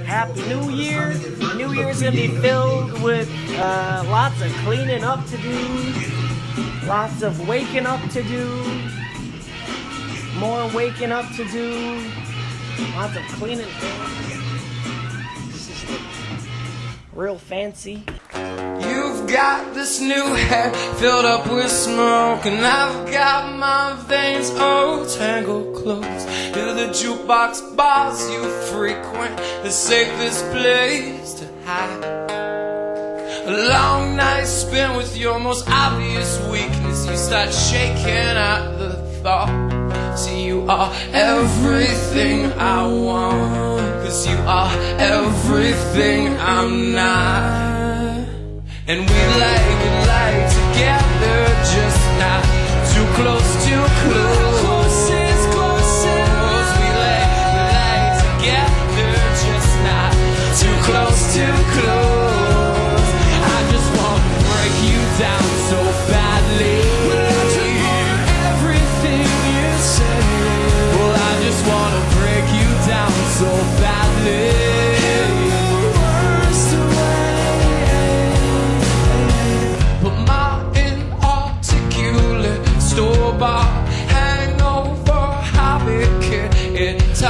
Happy New Year. New Year's gonna be filled with lots of cleaning up to do, lots of waking up to do, more waking up to do, lots of cleaning. This is real fancy. You've got this new hair filled up with smoke, and I've got my veins all tangled close to the jukebox bars you frequent, the safest place to hide. A long night spent with your most obvious weakness, you start shaking at the thought. See, you are everything I want, 'cause you are everything I'm not. And we lie together, just not too close, too close. We lie together, just not too close, too close. I just want to break you down so badly. Well, I just want everything you say. Well, I just want to break you down so badly. Hangover, hobby kid, it's